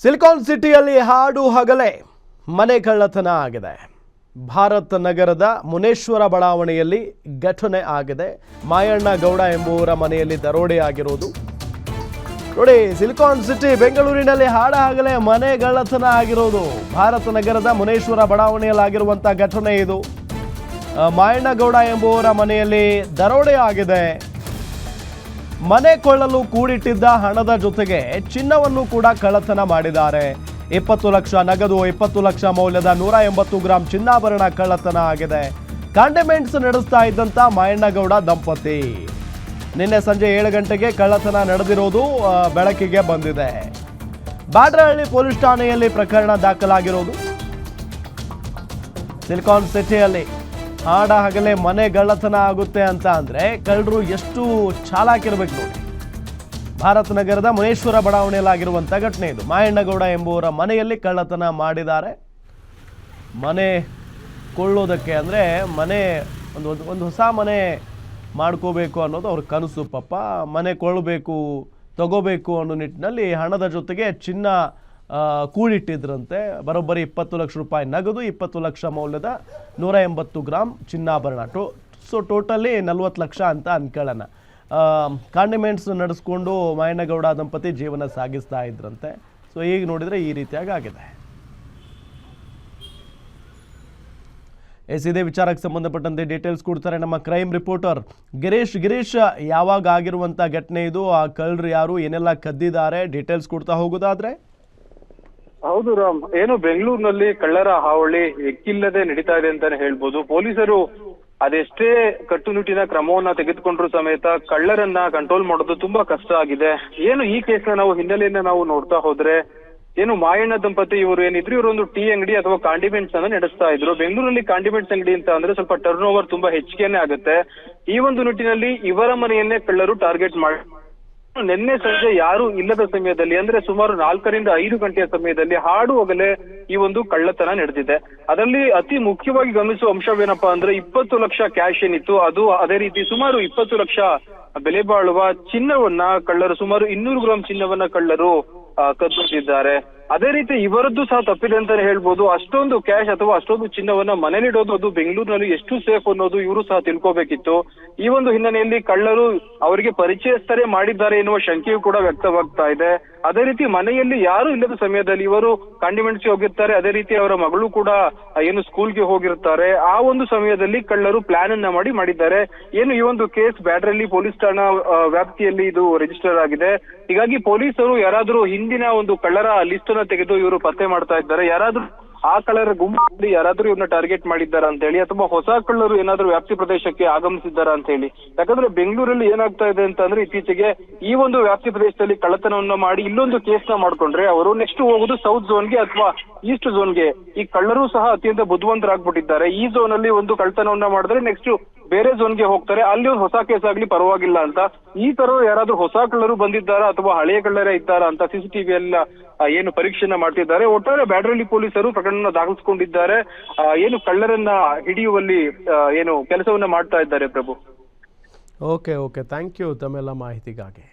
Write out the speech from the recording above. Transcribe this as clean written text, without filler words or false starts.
Silicon ಸಿಟಿಯಲ್ಲಿ ಹಾಡು ಹಗಲೇ ಮನೆ ಕಳ್ಳತನ ಆಗಿದೆ. ಭಾರತ್ ನಗರದ ಮುನೇಶ್ವರ ಬಡಾವಣೆಯಲ್ಲಿ ಘಟನೆ ಆಗಿದೆ. ಮಾಯಣ್ಣ ಗೌಡ ಎಂಬುವರ ಮನೆಯಲ್ಲಿ ದರೋಡೆ ಆಗಿರೋದು. ನೋಡಿ, ಸಿಲಿಕಾನ್ ಸಿಟಿ ಬೆಂಗಳೂರಿನಲ್ಲಿ ಹಾಡ ಹಗಲೇ ಮನೆ ಕಳ್ಳತನ ಆಗಿರೋದು. ಭಾರತ್ ನಗರದ ಮುನೇಶ್ವರ ಬಡಾವಣೆಯಲ್ಲಿ ಆಗಿರುವಂತ ಘಟನೆ ಇದು. ಮಾಯಣ್ಣ ಗೌಡ ಎಂಬುವರ ಮನೆಯಲ್ಲಿ ದರೋಡೆ ಆಗಿದೆ. ಮನೆ ಕೊಳ್ಳಲು ಕೂಡಿಟ್ಟಿದ್ದ ಹಣದ ಜೊತೆಗೆ ಚಿನ್ನವನ್ನು ಕೂಡ ಕಳ್ಳತನ ಮಾಡಿದ್ದಾರೆ. 20 ಲಕ್ಷ ನಗದು, 20 ಲಕ್ಷ ಮೌಲ್ಯದ 180 ಗ್ರಾಂ ಚಿನ್ನಾಭರಣ ಕಳ್ಳತನ ಆಗಿದೆ. ಕಾಂಡಿಮೆಂಟ್ಸ್ ನಡೆಸ್ತಾ ಇದ್ದಂತ ಮಾಯಣ್ಣಗೌಡ ದಂಪತಿ ನಿನ್ನೆ ಸಂಜೆ 7 ಗಂಟೆಗೆ ಕಳ್ಳತನ ನಡೆದಿರೋದು ಬೆಳಕಿಗೆ ಬಂದಿದೆ. ಬ್ಯಾಡರಹಳ್ಳಿ ಪೊಲೀಸ್ ಠಾಣೆಯಲ್ಲಿ ಪ್ರಕರಣ ದಾಖಲಾಗಿರೋದು. ಸಿಲಿಕಾನ್ ಸಿಟಿಯಲ್ಲಿ ಹಾಡ ಹಗಲೇ ಮನೆ ಕಳ್ಳತನ ಆಗುತ್ತೆ ಅಂತ ಅಂದ್ರೆ ಕಳ್ಳರು ಎಷ್ಟು ಚಾಲಾಕಿರ್ಬೇಕು ನೋಡಿ. ಭಾರತ್ ನಗರದ ಮುನೇಶ್ವರ ಬಡಾವಣೆಯಲ್ಲಿ ಆಗಿರುವಂತ ಘಟನೆ ಇದು. ಮಾಯಣ್ಣಗೌಡ ಎಂಬುವರ ಮನೆಯಲ್ಲಿ ಕಳ್ಳತನ ಮಾಡಿದ್ದಾರೆ. ಮನೆ ಕೊಳ್ಳೋದಕ್ಕೆ ಅಂದ್ರೆ ಮನೆ ಒಂದು ಹೊಸ ಮನೆ ಮಾಡ್ಕೋಬೇಕು ಅನ್ನೋದು ಅವ್ರ ಕನಸು. ಪಾಪ ಮನೆ ಕೊಳ್ಳಬೇಕು, ತಗೋಬೇಕು ಅನ್ನೋ ನಿಟ್ಟಿನಲ್ಲಿ ಹಣದ ಜೊತೆಗೆ ಚಿನ್ನ ಕೂಡಿಟ್ಟಿದ್ರಂತೆ. ಬರೋಬ್ಬರಿ 20 ಲಕ್ಷ ರೂಪಾಯಿ ನಗದು, 20 ಲಕ್ಷ ಮೌಲ್ಯದ 180 ಗ್ರಾಂ ಚಿನ್ನಾಭರಣ. ಟೋಟಲಿ 40 ಲಕ್ಷ ಅಂತ ಅನ್ಕೊಳ್ಳೋಣ. ಕಾಂಡಿಮೆಂಟ್ಸ್ ನಡೆಸ್ಕೊಂಡು ಮಾಯಣ್ಣಗೌಡ ದಂಪತಿ ಜೀವನ ಸಾಗಿಸ್ತಾ ಇದ್ರಂತೆ. ಸೊ ಈಗ ನೋಡಿದ್ರೆ ಈ ರೀತಿಯಾಗಿ ಆಗಿದೆ. ಇದೇ ವಿಚಾರಕ್ಕೆ ಸಂಬಂಧಪಟ್ಟಂತೆ ಡೀಟೇಲ್ಸ್ ಕೊಡ್ತಾರೆ ನಮ್ಮ ಕ್ರೈಮ್ ರಿಪೋರ್ಟರ್ ಗಿರೀಶ್. ಯಾವಾಗ ಆಗಿರುವಂತ ಘಟನೆ ಇದು, ಆ ಕಳ್ಳರು ಯಾರು, ಏನೆಲ್ಲ ಕದ್ದಿದ್ದಾರೆ, ಡೀಟೇಲ್ಸ್ ಕೊಡ್ತಾ ಹೋಗೋದಾದ್ರೆ? ಹೌದು ರಾಮ್, ಏನು ಬೆಂಗಳೂರಿನಲ್ಲಿ ಕಳ್ಳರ ಹಾವಳಿ ಎಕ್ಕಿಲ್ಲದೆ ನಡೀತಾ ಇದೆ ಅಂತಾನೆ ಹೇಳ್ಬೋದು. ಪೊಲೀಸರು ಅದೆಷ್ಟೇ ಕಟ್ಟುನಿಟ್ಟಿನ ಕ್ರಮವನ್ನ ತೆಗೆದುಕೊಂಡ್ರು ಸಮೇತ ಕಳ್ಳರನ್ನ ಕಂಟ್ರೋಲ್ ಮಾಡೋದು ತುಂಬಾ ಕಷ್ಟ ಆಗಿದೆ. ಏನು ಈ ಕೇಸ್ನ ನಾವು ಹಿನ್ನೆಲೆಯನ್ನ ನಾವು ನೋಡ್ತಾ ಹೋದ್ರೆ, ಏನು ಮಾಯಣ್ಣ ದಂಪತಿ ಇವರು ಏನಿದ್ರು, ಇವರೊಂದು ಟೀ ಅಂಗಡಿ ಅಥವಾ ಕಾಂಡಿಮೆಂಟ್ಸ್ ಅನ್ನ ನಡೆಸ್ತಾ ಇದ್ರು. ಬೆಂಗಳೂರಲ್ಲಿ ಕಾಂಡಿಮೆಂಟ್ಸ್ ಅಂಗಡಿ ಅಂತ ಅಂದ್ರೆ ಸ್ವಲ್ಪ ಟರ್ನ್ ಓವರ್ ತುಂಬಾ ಹೆಚ್ಚಿಗೆನೆ ಆಗುತ್ತೆ. ಈ ಒಂದು ನಿಟ್ಟಿನಲ್ಲಿ ಇವರ ಮನೆಯನ್ನೇ ಕಳ್ಳರು ಟಾರ್ಗೆಟ್ ಮಾಡಿ ನಿನ್ನೆ ಸಂಜೆ ಯಾರು ಇಲ್ಲದ ಸಮಯದಲ್ಲಿ, ಅಂದ್ರೆ ಸುಮಾರು 4 ರಿಂದ 5 ಗಂಟೆಯ ಸಮಯದಲ್ಲಿ ಹಾಡು ಹಗಲೇ ಈ ಒಂದು ಕಳ್ಳತನ ನಡೆದಿದೆ. ಅದರಲ್ಲಿ ಅತಿ ಮುಖ್ಯವಾಗಿ ಗಮನಿಸುವ ಅಂಶವೇನಪ್ಪಾ ಅಂದ್ರೆ 20 ಲಕ್ಷ ಕ್ಯಾಶ್ ಏನಿತ್ತು ಅದು, ಅದೇ ರೀತಿ ಸುಮಾರು 20 ಲಕ್ಷ ಬೆಲೆ ಬಾಳುವ ಚಿನ್ನವನ್ನ ಕಳ್ಳರು, ಸುಮಾರು 200 ಗ್ರಾಂ ಚಿನ್ನವನ್ನ ಕಳ್ಳರು ಕದ್ದಿದ್ದಾರೆ. ಅದೇ ರೀತಿ ಇವರದ್ದು ಸಹ ತಪ್ಪಿದೆ ಅಂತಾನೆ ಹೇಳ್ಬೋದು. ಅಷ್ಟೊಂದು ಕ್ಯಾಶ್ ಅಥವಾ ಅಷ್ಟೊಂದು ಚಿನ್ನವನ್ನ ಮನೇಲಿಡೋದು ಅದು ಬೆಂಗಳೂರಿನಲ್ಲಿ ಎಷ್ಟು ಸೇಫ್ ಅನ್ನೋದು ಇವರು ಸಹ ತಿಳ್ಕೋಬೇಕಿತ್ತು. ಈ ಒಂದು ಹಿನ್ನೆಲೆಯಲ್ಲಿ ಕಳ್ಳರು ಅವರಿಗೆ ಪರಿಚಯಸ್ಥರೇ ಮಾಡಿದ್ದಾರೆ ಎನ್ನುವ ಶಂಕೆಯೂ ಕೂಡ ವ್ಯಕ್ತವಾಗ್ತಾ ಇದೆ. ಅದೇ ರೀತಿ ಮನೆಯಲ್ಲಿ ಯಾರು ಇಲ್ಲದ ಸಮಯದಲ್ಲಿ ಇವರು ಕಾಂಡಿಮೆಂಟ್ಸ್ಗೆ ಹೋಗಿರ್ತಾರೆ. ಅದೇ ರೀತಿ ಅವರ ಮಗಳು ಕೂಡ ಏನು ಸ್ಕೂಲ್ಗೆ ಹೋಗಿರ್ತಾರೆ. ಆ ಒಂದು ಸಮಯದಲ್ಲಿ ಕಳ್ಳರು ಪ್ಲಾನ್ ಅನ್ನ ಮಾಡಿದ್ದಾರೆ. ಏನು ಈ ಒಂದು ಕೇಸ್ ಬ್ಯಾಡರಹಳ್ಳಿ ಪೊಲೀಸ್ ಠಾಣಾ ವ್ಯಾಪ್ತಿಯಲ್ಲಿ ಇದು ರಿಜಿಸ್ಟರ್ ಆಗಿದೆ. ಹೀಗಾಗಿ ಪೊಲೀಸರು ಯಾರಾದ್ರೂ ಹಿಂದಿನ ಒಂದು ಕಳ್ಳರ ಲಿಸ್ಟ್ ಅನ್ನ ತೆಗೆದು ಇವರು ಪತ್ತೆ ಮಾಡ್ತಾ ಇದ್ದಾರೆ. ಯಾರಾದ್ರೂ ಆ ಕಳ್ಳರ ಗುಂಪಲ್ಲಿ ಯಾರಾದ್ರೂ ಇವ್ರನ್ನ ಟಾರ್ಗೆಟ್ ಮಾಡಿದ್ದಾರಾ ಅಂತ ಹೇಳಿ, ಅಥವಾ ಹೊಸ ಕಳ್ಳರು ಏನಾದ್ರೂ ವ್ಯಾಪ್ತಿ ಪ್ರದೇಶಕ್ಕೆ ಆಗಮಿಸಿದ್ದಾರಾ ಅಂತ ಹೇಳಿ. ಯಾಕಂದ್ರೆ ಬೆಂಗಳೂರಲ್ಲಿ ಏನಾಗ್ತಾ ಇದೆ ಅಂತ ಅಂದ್ರೆ, ಇತ್ತೀಚೆಗೆ ಈ ಒಂದು ವ್ಯಾಪ್ತಿ ಪ್ರದೇಶದಲ್ಲಿ ಕಳ್ಳತನವನ್ನ ಮಾಡಿ ಇಲ್ಲೊಂದು ಕೇಸ್ ನ ಮಾಡ್ಕೊಂಡ್ರೆ ಅವರು ನೆಕ್ಸ್ಟ್ ಹೋಗುದು ಸೌತ್ ಝೋನ್ಗೆ ಅಥವಾ ಈಸ್ಟ್ ಝೋನ್ಗೆ. ಈ ಕಳ್ಳರು ಸಹ ಅತ್ಯಂತ ಬುದ್ಧಿವಂತರಾಗ್ಬಿಟ್ಟಿದ್ದಾರೆ. ಈ ಝೋನ್ ಅಲ್ಲಿ ಒಂದು ಕಳ್ಳತನವನ್ನ ಮಾಡಿದ್ರೆ ನೆಕ್ಸ್ಟ್ ಬೇರೆ ಝೋನ್ಗೆ ಹೋಗ್ತಾರೆ, ಅಲ್ಲಿ ಒಂದು ಹೊಸ ಕೇಸ್ ಆಗ್ಲಿ ಪರವಾಗಿಲ್ಲ ಅಂತ. ಈ ತರ ಯಾರಾದ್ರೂ ಹೊಸ ಕಳ್ಳರು ಬಂದಿದ್ದಾರಾ ಅಥವಾ ಹಳೆಯ ಕಳ್ಳರೇ ಇದ್ದಾರಾ ಅಂತ CCTV ಎಲ್ಲ ಏನು ಪರೀಕ್ಷೆನ ಮಾಡ್ತಿದ್ದಾರೆ. ಒಟ್ಟಾರೆ ಬ್ಯಾಡರಹಳ್ಳಿ ಪೊಲೀಸರು ಪ್ರಕರಣ ದಾಖಲಿಸಿಕೊಂಡಿದ್ದಾರೆ. ಏನು ಕಳ್ಳರನ್ನ ಹಿಡಿಯುವಲ್ಲಿ ಏನು ಕೆಲಸವನ್ನ ಮಾಡ್ತಾ ಇದ್ದಾರೆ ಪ್ರಭು. ಓಕೆ, ಥ್ಯಾಂಕ್ ಯು ತಮ್ಮೆಲ್ಲ ಮಾಹಿತಿಗಾಗಿ.